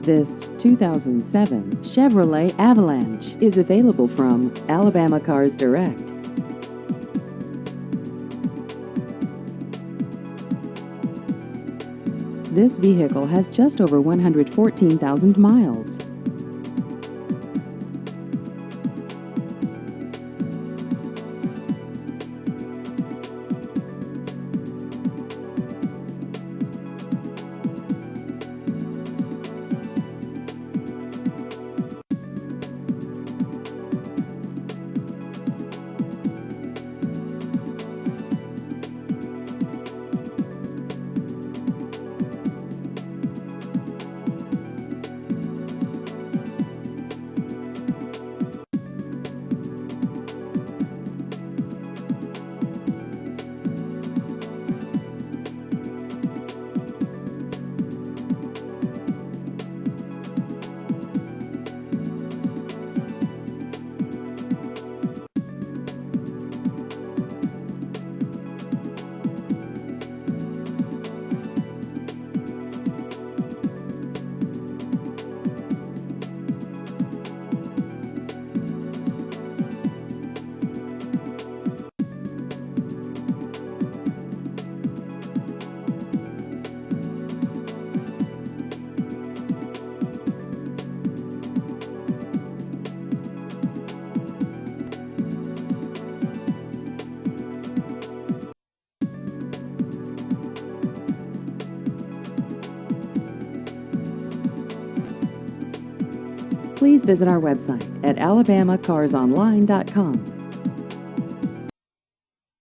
This 2007 Chevrolet Avalanche is available from Alabama Cars Direct. This vehicle has just over 114,000 miles. Please visit our website at alabamacarsonline.com.